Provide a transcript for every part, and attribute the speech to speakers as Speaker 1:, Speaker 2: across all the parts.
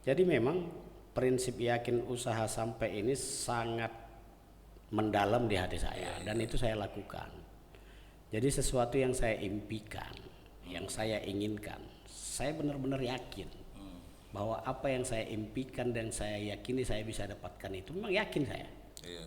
Speaker 1: Jadi memang prinsip yakin usaha sampai ini sangat mendalam di hati saya dan itu saya lakukan. Jadi sesuatu yang saya impikan, yang saya inginkan, saya benar-benar yakin bahwa apa yang saya impikan dan saya yakini saya bisa dapatkan itu memang yakin saya.
Speaker 2: Iya.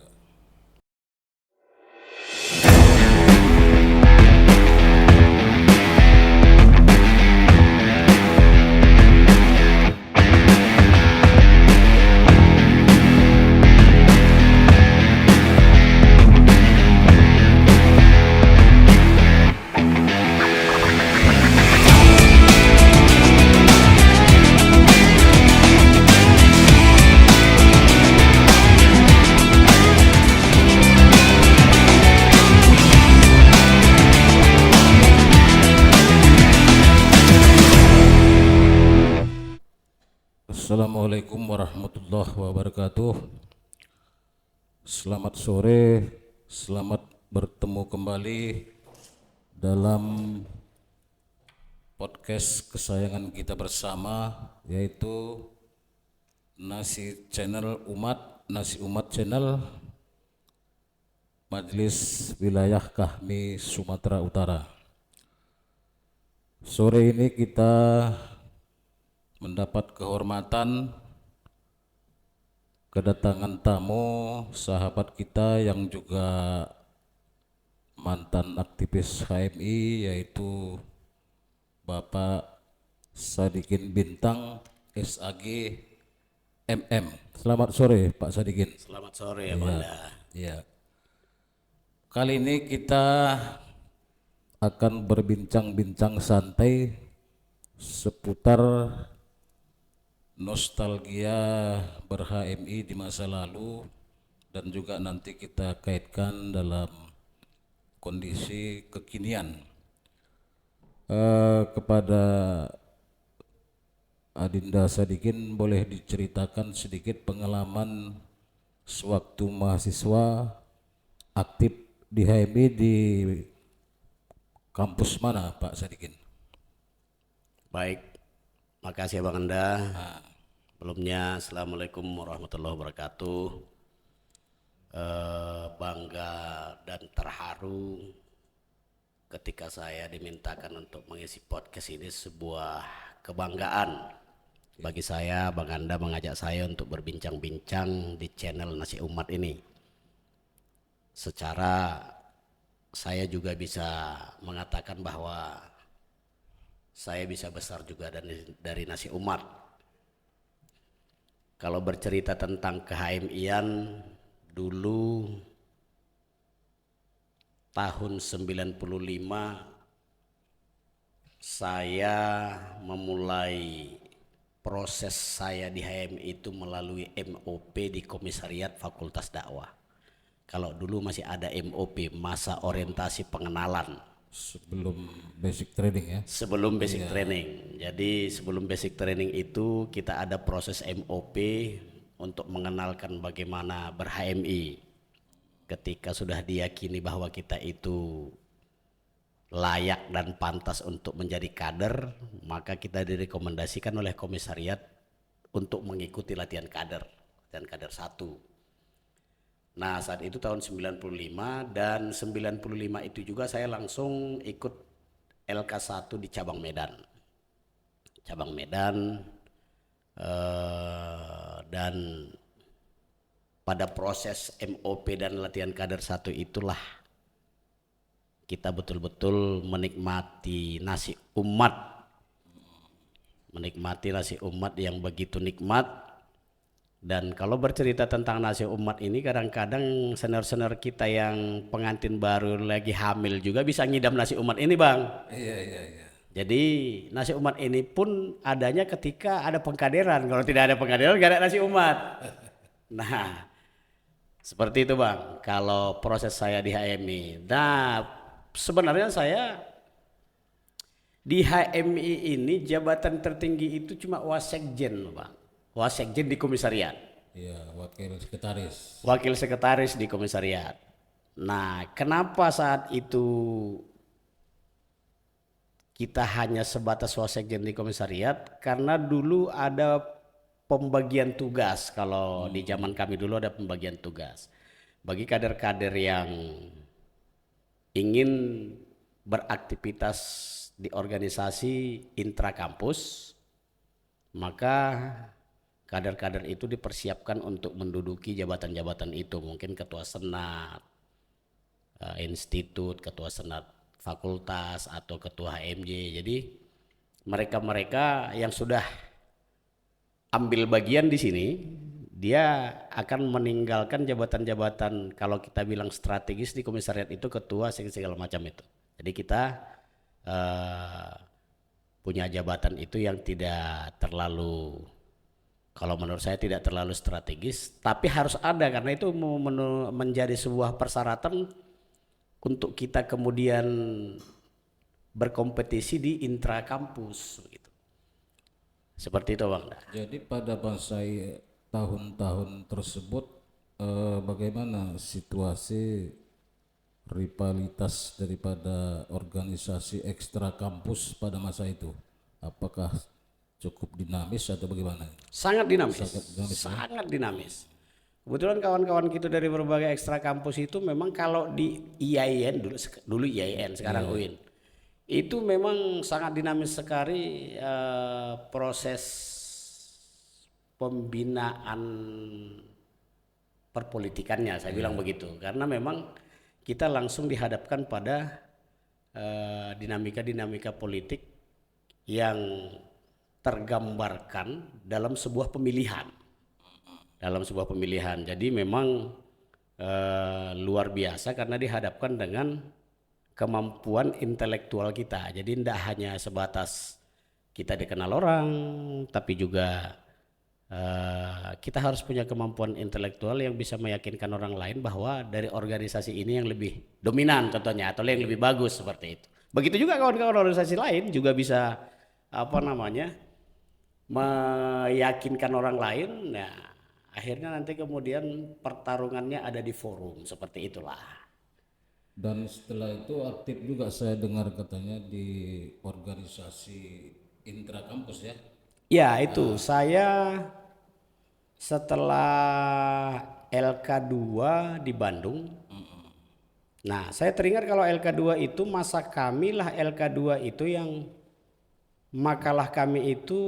Speaker 2: Assalamualaikum warahmatullahi wabarakatuh. Selamat sore, selamat bertemu kembali dalam podcast kesayangan kita bersama, yaitu Nasi Umat Channel, Majelis Wilayah Kahmi Sumatera Utara. Sore ini kita mendapat kehormatan kedatangan tamu sahabat kita yang juga mantan aktivis HMI, yaitu Bapak Sadikin Bintang SAG MM. Selamat sore Pak Sadikin.
Speaker 1: Selamat sore ya Banda.
Speaker 2: Ya. Kali ini kita akan berbincang-bincang santai seputar nostalgia ber-HMI di masa lalu dan juga nanti kita kaitkan dalam kondisi kekinian. Kepada Adinda Sadikin, boleh diceritakan sedikit pengalaman sewaktu mahasiswa aktif di HMI di kampus mana Pak Sadikin?
Speaker 1: Baik, makasih ya Bang Anda. Sebelumnya Assalamualaikum warahmatullahi wabarakatuh. Bangga dan terharu ketika saya dimintakan untuk mengisi podcast ini, sebuah kebanggaan bagi saya. Bang Anda mengajak saya untuk berbincang-bincang di channel Nasi Umat ini. Secara saya juga bisa mengatakan bahwa saya bisa besar juga dari Nasi Umat. Kalau bercerita tentang ke-HMI-an, dulu tahun 95 saya memulai proses saya di HMI itu melalui MOP di Komisariat Fakultas Dakwah. Kalau dulu masih ada MOP, masa orientasi pengenalan.
Speaker 2: Sebelum basic training ya?
Speaker 1: Sebelum basic training. Jadi sebelum basic training itu kita ada proses MOP untuk mengenalkan bagaimana ber-HMI. Ketika sudah diyakini bahwa kita itu layak dan pantas untuk menjadi kader, maka kita direkomendasikan oleh komisariat untuk mengikuti latihan kader dan kader 1. Nah, saat itu tahun 95 dan 95 itu juga saya langsung ikut LK1 di cabang Medan. Cabang Medan dan pada proses MOP dan latihan kader 1 itulah kita betul-betul menikmati nasi umat. Menikmati nasi umat yang begitu nikmat. Dan kalau bercerita tentang nasi umat ini, kadang-kadang senior-senior kita yang pengantin baru lagi hamil juga bisa ngidam nasi umat ini Bang.
Speaker 2: Iya.
Speaker 1: Jadi nasi umat ini pun adanya ketika ada pengkaderan. Kalau tidak ada pengkaderan gak ada nasi umat. Nah seperti itu Bang kalau proses saya di HMI. Nah sebenarnya saya di HMI ini jabatan tertinggi itu cuma wasekjen Bang. Wasekjen di komisariat.
Speaker 2: Iya, wakil sekretaris.
Speaker 1: Wakil sekretaris di komisariat. Nah, kenapa saat itu kita hanya sebatas wasekjen di komisariat? Karena dulu ada pembagian tugas. Kalau di zaman kami dulu ada pembagian tugas. Bagi kader-kader yang ingin beraktivitas di organisasi intrakampus, maka kader-kader itu dipersiapkan untuk menduduki jabatan-jabatan itu, mungkin ketua senat, institut, ketua senat fakultas, atau ketua HMJ. Jadi mereka-mereka yang sudah ambil bagian di sini, dia akan meninggalkan jabatan-jabatan kalau kita bilang strategis di komisariat itu, ketua segala macam itu. Jadi kita punya jabatan itu yang tidak terlalu, kalau menurut saya tidak terlalu strategis, tapi harus ada karena itu menjadi sebuah persyaratan untuk kita kemudian berkompetisi di intrakampus gitu. Seperti itu Bang.
Speaker 2: Jadi pada masa tahun-tahun tersebut bagaimana situasi rivalitas daripada organisasi ekstra kampus pada masa itu? Apakah cukup dinamis atau bagaimana?
Speaker 1: Sangat dinamis.
Speaker 2: Sangat dinamis,
Speaker 1: Sangat dinamis. Kebetulan kawan-kawan kita dari berbagai ekstra kampus itu memang kalau di IAIN dulu IAIN sekarang UIN itu memang sangat dinamis sekali proses pembinaan perpolitikannya, saya bilang begitu, karena memang kita langsung dihadapkan pada dinamika-dinamika politik yang tergambarkan dalam sebuah pemilihan. Jadi memang luar biasa karena dihadapkan dengan kemampuan intelektual kita. Jadi tidak hanya sebatas kita dikenal orang, tapi juga kita harus punya kemampuan intelektual yang bisa meyakinkan orang lain bahwa dari organisasi ini yang lebih dominan contohnya, atau yang lebih bagus, seperti itu. Begitu juga kawan-kawan organisasi lain juga bisa meyakinkan orang lain. Nah, akhirnya nanti kemudian pertarungannya ada di forum seperti itulah.
Speaker 2: Dan setelah itu aktif juga saya dengar katanya di organisasi intrakampus ya?
Speaker 1: Ya itu saya setelah LK2 di Bandung. Nah saya teringat kalau LK2 itu masa kami lah, LK2 itu yang makalah kami itu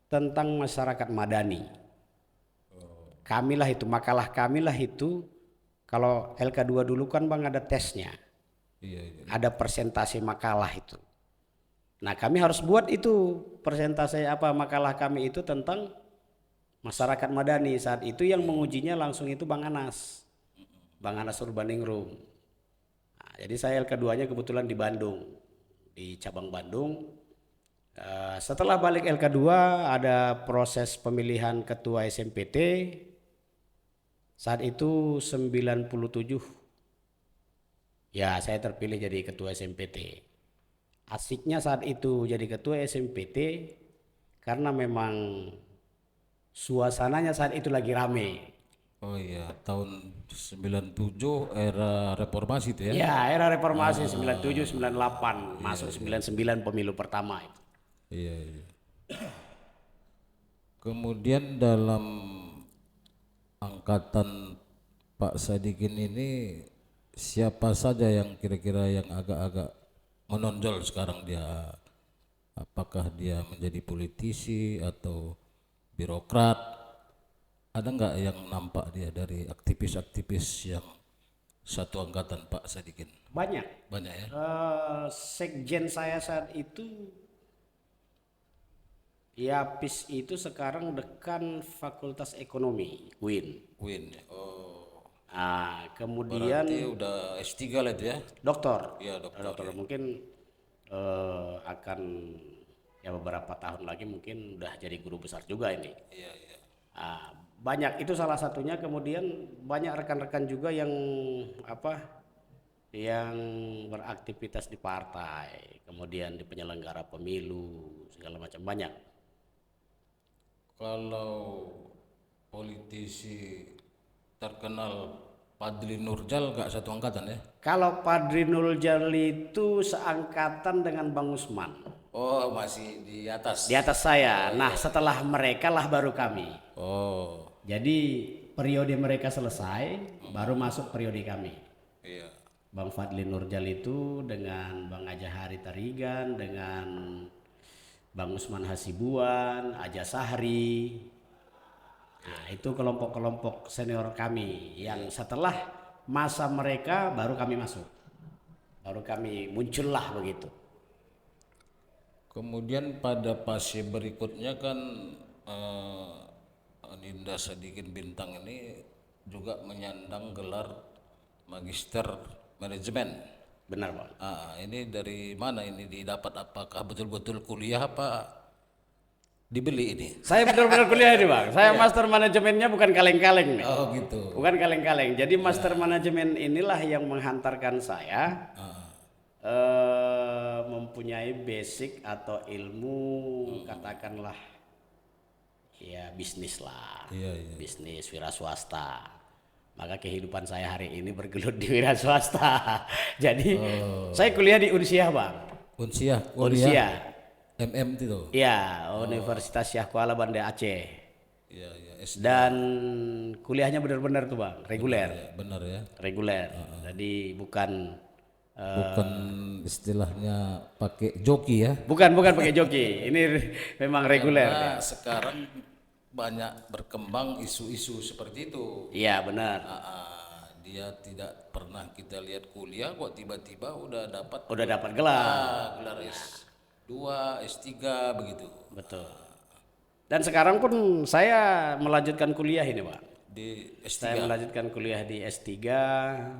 Speaker 1: tentang masyarakat madani. Makalah kami lah itu. Kalau LK2 dulu kan Bang ada tesnya, ada presentasi makalah itu. Nah kami harus buat itu presentasi makalah kami itu tentang masyarakat madani. Saat itu yang mengujinya langsung itu Bang Anas Urbaningrum. Nah, jadi saya LK2-nya kebetulan di Bandung, di cabang Bandung. Setelah balik LK2 ada proses pemilihan ketua SMPT. Saat itu 97 ya saya terpilih jadi ketua SMPT. Asiknya saat itu jadi ketua SMPT karena memang suasananya saat itu lagi rame.
Speaker 2: Oh iya, tahun 97 era reformasi itu ya?
Speaker 1: Ya era reformasi 97, 98 masuk 99 pemilu pertama itu.
Speaker 2: Iya. Kemudian dalam angkatan Pak Sadikin ini siapa saja yang kira-kira yang agak-agak menonjol sekarang dia? Apakah dia menjadi politisi atau birokrat? Ada nggak yang nampak dia dari aktivis-aktivis yang satu angkatan Pak Sadikin?
Speaker 1: Banyak.
Speaker 2: Banyak ya?
Speaker 1: Sekjen saya saat itu Yapis itu sekarang dekan Fakultas Ekonomi UIN.
Speaker 2: Win. Oh.
Speaker 1: Nah, kemudian
Speaker 2: Berarti udah S3 lah itu ya?
Speaker 1: doktor.
Speaker 2: Iya, dokter.
Speaker 1: Dokter mungkin akan ya beberapa tahun lagi mungkin udah jadi guru besar juga ini.
Speaker 2: Iya.
Speaker 1: Nah, banyak itu salah satunya. Kemudian banyak rekan-rekan juga yang yang beraktivitas di partai, kemudian di penyelenggara pemilu segala macam, banyak.
Speaker 2: Kalau politisi terkenal Padri Nurjal nggak satu angkatan ya?
Speaker 1: Kalau Padri Nurjal itu seangkatan dengan Bang Usman.
Speaker 2: Oh, masih di atas.
Speaker 1: Di atas saya. Nah, setelah mereka lah baru kami.
Speaker 2: Oh,
Speaker 1: Jadi periode mereka selesai, baru masuk periode kami.
Speaker 2: iya.
Speaker 1: Bang Fadli Nurjal itu dengan Bang Aja Hari Tarigan, dengan Bang Usman Hasibuan, Aja Sahri. Nah, itu kelompok-kelompok senior kami yang setelah masa mereka baru kami masuk. Baru kami muncullah begitu.
Speaker 2: Kemudian pada fase berikutnya kan Aninda Sadikin Bintang ini juga menyandang gelar Magister Manajemen.
Speaker 1: Benar, Bang.
Speaker 2: Ini dari mana ini didapat? Apakah betul-betul kuliah apa dibeli ini?
Speaker 1: Saya benar-benar kuliah ini, Bang. Saya master manajemennya bukan kaleng-kaleng nih.
Speaker 2: Oh gitu.
Speaker 1: Bukan kaleng-kaleng. Jadi master manajemen inilah yang menghantarkan saya mempunyai basic atau ilmu katakanlah ya bisnis lah.
Speaker 2: Iya.
Speaker 1: Bisnis wira swasta. Maka kehidupan saya hari ini bergelut di wira swasta. Jadi saya kuliah di Unsiah, Bang.
Speaker 2: Unsiah, kuliah
Speaker 1: Unsiah.
Speaker 2: MM itu.
Speaker 1: Iya, Universitas Syah Kuala Banda Aceh.
Speaker 2: Iya.
Speaker 1: Dan kuliahnya benar-benar tuh, Bang, reguler.
Speaker 2: Benar ya.
Speaker 1: Reguler. Jadi bukan
Speaker 2: Bukan istilahnya pakai joki ya.
Speaker 1: bukan pakai joki. Ini memang reguler.
Speaker 2: Nah, sekarang banyak berkembang isu-isu seperti itu.
Speaker 1: Iya, benar.
Speaker 2: Dia tidak pernah kita lihat kuliah kok tiba-tiba udah dapat
Speaker 1: Gelar.
Speaker 2: gelar S2, S3 begitu.
Speaker 1: Betul. Dan sekarang pun saya melanjutkan kuliah ini, Pak.
Speaker 2: Di S3.
Speaker 1: Saya melanjutkan kuliah di S3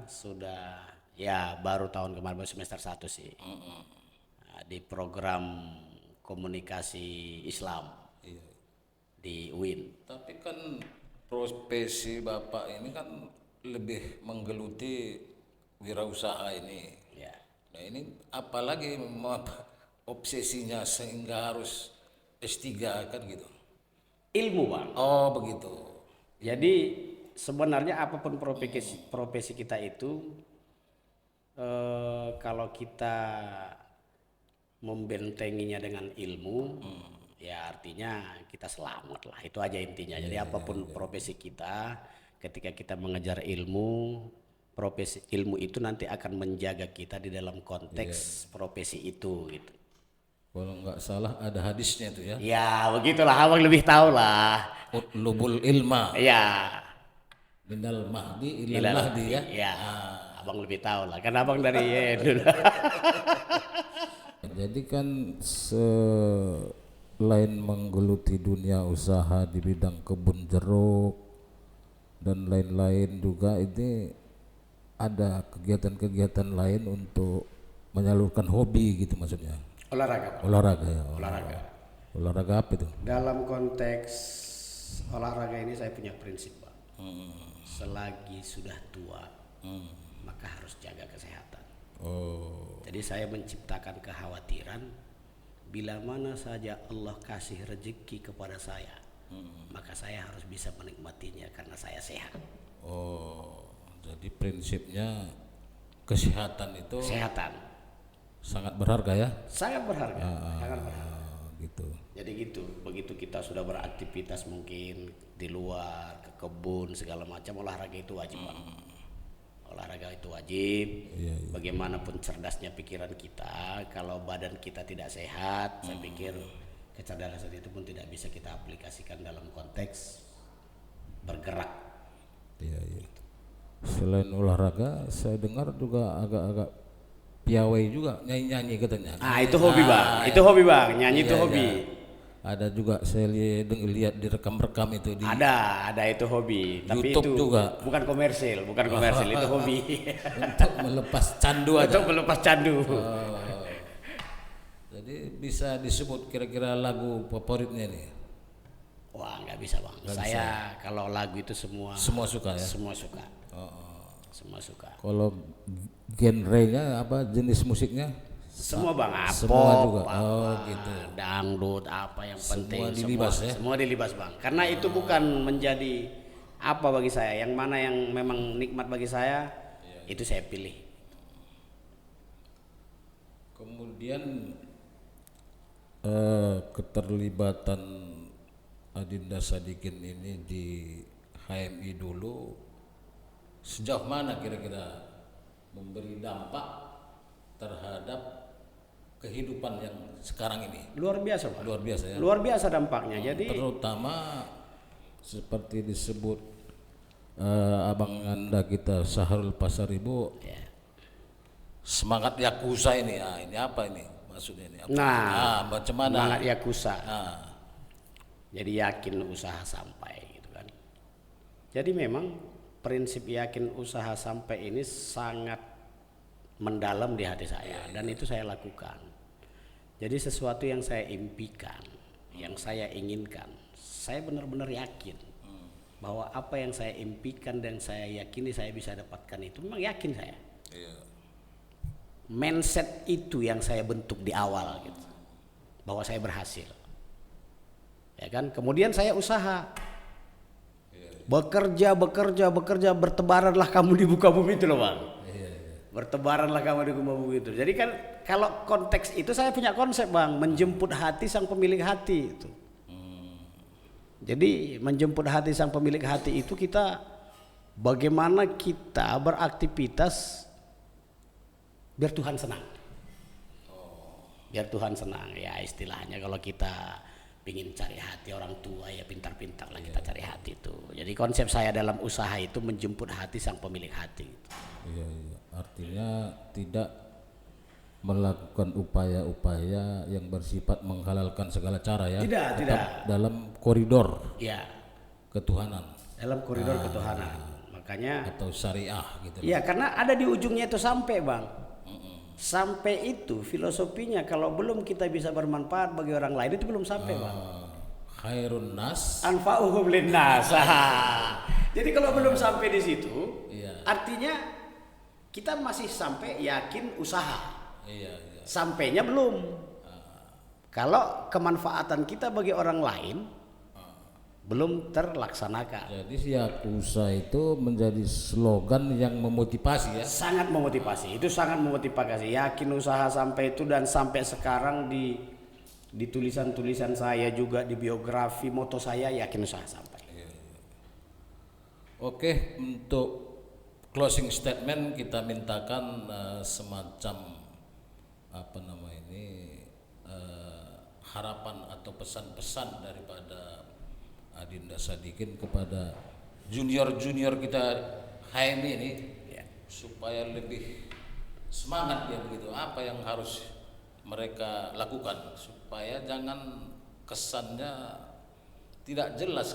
Speaker 1: sudah ya baru tahun kemarin baru semester 1 sih. Nah, di program komunikasi Islam di UIN.
Speaker 2: Tapi kan profesi Bapak ini kan lebih menggeluti wirausaha ini.
Speaker 1: Ya.
Speaker 2: Nah ini apalagi obsesinya sehingga harus S3 kan gitu.
Speaker 1: Ilmu, Bang.
Speaker 2: Oh begitu.
Speaker 1: Jadi sebenarnya apapun profesi kita itu kalau kita membentenginya dengan ilmu, ya artinya kita selamat lah. Itu aja intinya. Jadi apapun profesi kita, ketika kita mengejar ilmu, profesi ilmu itu nanti akan menjaga kita di dalam konteks profesi itu gitu.
Speaker 2: Kalau nggak salah ada hadisnya tuh ya.
Speaker 1: Ya begitulah, abang lebih tahu lah.
Speaker 2: Utlubul ilma
Speaker 1: Ya.
Speaker 2: minal mahdi ilal lahdi ya.
Speaker 1: Ya. Abang lebih tahu lah, karena abang dari dulu.
Speaker 2: Jadi kan selain menggeluti dunia usaha di bidang kebun jeruk dan lain-lain juga ini ada kegiatan-kegiatan lain untuk menyalurkan hobi gitu maksudnya.
Speaker 1: Olahraga.
Speaker 2: Olahraga ya.
Speaker 1: Olahraga.
Speaker 2: Olahraga apa itu?
Speaker 1: Dalam konteks olahraga ini saya punya prinsip, Pak. Selagi sudah tua, maka harus jaga kesehatan.
Speaker 2: Oh.
Speaker 1: Jadi saya menciptakan kekhawatiran bila mana saja Allah kasih rezeki kepada saya, maka saya harus bisa menikmatinya karena saya sehat.
Speaker 2: Oh. Jadi prinsipnya kesehatan itu
Speaker 1: Kesehatan
Speaker 2: sangat berharga ya.
Speaker 1: sangat berharga, sangat berharga.
Speaker 2: Gitu.
Speaker 1: Jadi gitu, begitu kita sudah beraktivitas mungkin di luar, ke kebun segala macam, olahraga itu wajib, Pak. Olahraga itu wajib. Bagaimanapun cerdasnya pikiran kita, kalau badan kita tidak sehat, saya pikir kecerdasan itu pun tidak bisa kita aplikasikan dalam konteks bergerak.
Speaker 2: Iya. Selain olahraga, saya dengar juga agak-agak piawai juga, nyanyi-nyanyi katanya.
Speaker 1: Itu hobi, Bang. Itu hobi, Bang. Nyanyi itu hobi.
Speaker 2: Ada juga saya lihat di rekam-rekam itu di
Speaker 1: Ada itu hobi. Tapi
Speaker 2: YouTube
Speaker 1: itu
Speaker 2: juga.
Speaker 1: bukan komersil, itu hobi.
Speaker 2: untuk melepas candu aja.
Speaker 1: Untuk melepas candu.
Speaker 2: Jadi bisa disebut kira-kira lagu favoritnya nih.
Speaker 1: Wah, nggak bisa, Bang. Saya kalau lagu itu semua
Speaker 2: Suka ya.
Speaker 1: semua suka. Semua suka.
Speaker 2: Kalau genrenya apa, jenis musiknya?
Speaker 1: Semua, Bang.
Speaker 2: Semua juga.
Speaker 1: Gitu. Dangdut apa yang penting
Speaker 2: Semua dilibas ya.
Speaker 1: Semua dilibas, Bang. Karena itu bukan menjadi apa bagi saya. Yang mana yang memang nikmat bagi saya, itu saya pilih.
Speaker 2: Kemudian keterlibatan Adinda Sadikin ini di HMI dulu sejauh mana kira-kira memberi dampak terhadap kehidupan yang sekarang ini?
Speaker 1: Luar biasa Pak.
Speaker 2: Luar biasa ya.
Speaker 1: Luar biasa dampaknya. Jadi
Speaker 2: Terutama seperti disebut abang Anda kita Sahrul Pasaribu,
Speaker 1: ya.
Speaker 2: semangat Yakuza ini, ini apa ini maksudnya ini? Apa?
Speaker 1: Nah,
Speaker 2: Macam mana?
Speaker 1: semangat Yakuza.
Speaker 2: Nah,
Speaker 1: Jadi yakin usaha sampai gitu kan. Jadi memang prinsip yakin usaha sampai ini sangat mendalam di hati saya dan itu saya lakukan. Jadi sesuatu yang saya impikan, yang saya inginkan, saya benar-benar yakin bahwa apa yang saya impikan dan saya yakini saya bisa dapatkan itu memang yakin saya.
Speaker 2: iya.
Speaker 1: Mindset itu yang saya bentuk di awal gitu. Bahwa saya berhasil. Ya kan? Kemudian saya usaha. Bekerja, bertebaranlah kamu di muka bumi itu loh Bang. Bertebaranlah kamu di muka bumi itu. Jadi kan kalau konteks itu saya punya konsep Bang, menjemput hati sang pemilik hati itu. Jadi menjemput hati sang pemilik hati itu kita bagaimana kita beraktivitas biar Tuhan senang. Biar Tuhan senang ya istilahnya kalau kita ingin cari hati orang tua ya pintar-pintar lah kita cari hati itu. Jadi konsep saya dalam usaha itu menjemput hati sang pemilik hati.
Speaker 2: Iya, iya. Artinya tidak melakukan upaya-upaya yang bersifat menghalalkan segala cara ya.
Speaker 1: Tidak.
Speaker 2: Dalam koridor
Speaker 1: Ya,
Speaker 2: ketuhanan
Speaker 1: dalam koridor ketuhanan. Makanya
Speaker 2: atau syariah gitu.
Speaker 1: iya karena ada di ujungnya itu sampai Bang. Sampai itu filosofinya kalau belum kita bisa bermanfaat bagi orang lain itu belum sampai Bang.
Speaker 2: Khairun nas.
Speaker 1: Anfa'uhum linnas. Jadi kalau belum sampai di situ, artinya kita masih sampai yakin usaha.
Speaker 2: Iya.
Speaker 1: Sampainya belum. Kalau kemanfaatan kita bagi orang lain belum terlaksanakan.
Speaker 2: Jadi Yakuza itu menjadi slogan yang memotivasi ya.
Speaker 1: Sangat memotivasi. Itu sangat memotivasi. Yakin usaha sampai itu dan sampai sekarang di tulisan-tulisan saya juga di biografi moto saya yakin usaha sampai.
Speaker 2: Oke, untuk closing statement kita mintakan semacam apa nama ini harapan atau pesan-pesan daripada Adinda Sadikin kepada junior-junior kita HMI ini supaya lebih semangat ya begitu. Apa yang harus mereka lakukan supaya jangan kesannya tidak jelas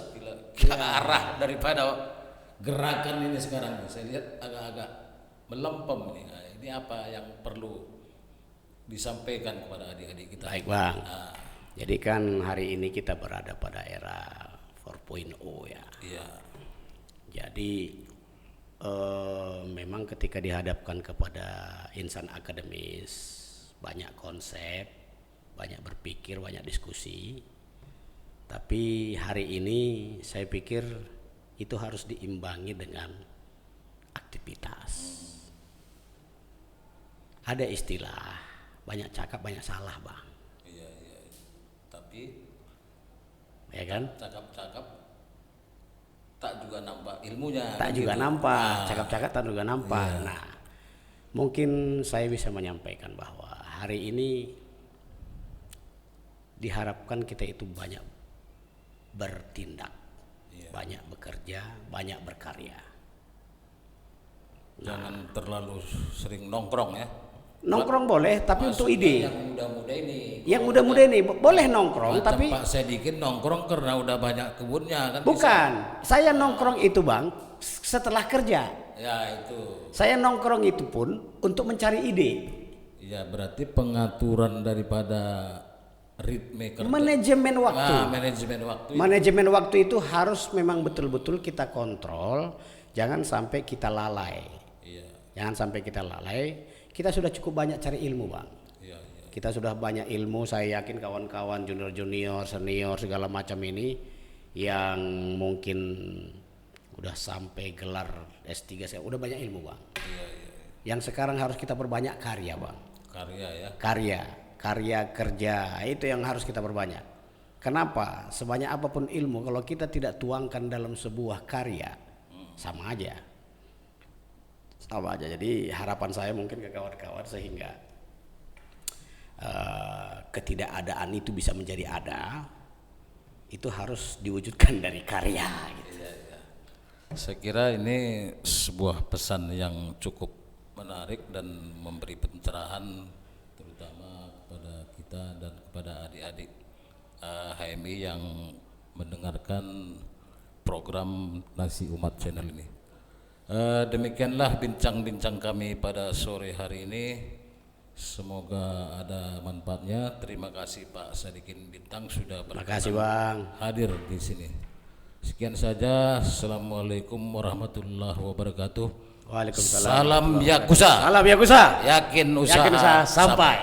Speaker 2: ke arah daripada gerakan ini sekarang. Saya lihat agak-agak melempem ini. Nah, ini apa yang perlu disampaikan kepada adik-adik kita?
Speaker 1: Baik Bang. Jadi kan hari ini kita berada pada era 4.0 ya.
Speaker 2: Iya.
Speaker 1: Jadi memang ketika dihadapkan kepada insan akademis banyak konsep, banyak berpikir, banyak diskusi. Tapi hari ini saya pikir itu harus diimbangi dengan aktivitas. Ada istilah banyak cakap banyak salah Bang.
Speaker 2: Iya. Tapi
Speaker 1: ya kan?
Speaker 2: Cakap-cakap tak juga nampak ilmunya.
Speaker 1: Tak juga
Speaker 2: gitu.
Speaker 1: nampak, cakap-cakap tak juga nampak. Nah, mungkin saya bisa menyampaikan bahwa hari ini diharapkan kita itu banyak bertindak, banyak bekerja, banyak berkarya.
Speaker 2: Jangan terlalu sering nongkrong ya.
Speaker 1: Nongkrong boleh, tapi untuk ide.
Speaker 2: Yang muda-muda ini.
Speaker 1: Yang muda-muda ini boleh nongkrong, tapi
Speaker 2: Pak Sadikin nongkrong karena udah banyak kebunnya kan.
Speaker 1: bukan. Saya nongkrong itu Bang setelah kerja.
Speaker 2: Ya itu.
Speaker 1: Saya nongkrong itu pun untuk mencari ide.
Speaker 2: Ya berarti pengaturan daripada ritme kerja.
Speaker 1: Manajemen waktu.
Speaker 2: Manajemen waktu.
Speaker 1: Manajemen waktu itu harus memang betul-betul kita kontrol, jangan sampai kita lalai.
Speaker 2: Iya.
Speaker 1: Jangan sampai kita lalai. Kita sudah cukup banyak cari ilmu Bang.
Speaker 2: Iya.
Speaker 1: Kita sudah banyak ilmu, saya yakin kawan-kawan junior-junior, senior segala macam ini yang mungkin udah sampai gelar S3 saya udah banyak ilmu Bang.
Speaker 2: Iya.
Speaker 1: Yang sekarang harus kita perbanyak karya Bang.
Speaker 2: Karya ya.
Speaker 1: Karya. karya kerja, itu yang harus kita perbanyak. Kenapa? Sebanyak apapun ilmu, kalau kita tidak tuangkan dalam sebuah karya, sama aja. Sama aja. Jadi harapan saya mungkin ke kawan-kawan sehingga ketidakadaan itu bisa menjadi ada, itu harus diwujudkan dari karya. Gitu.
Speaker 2: Saya kira ini sebuah pesan yang cukup menarik dan memberi pencerahan terutama kepada kita dan kepada adik-adik HMI yang mendengarkan program Nasi Umat Channel ini. Demikianlah bincang-bincang kami pada sore hari ini. Semoga ada manfaatnya. Terima kasih Pak Sadikin Bintang sudah
Speaker 1: Makasih Bang.
Speaker 2: hadir di sini. Sekian saja. Assalamualaikum warahmatullahi wabarakatuh.
Speaker 1: Waalaikumsalam.
Speaker 2: Salam Yakuza.
Speaker 1: Salam Yakuza.
Speaker 2: Yakin usaha,
Speaker 1: Yakin usaha sampai.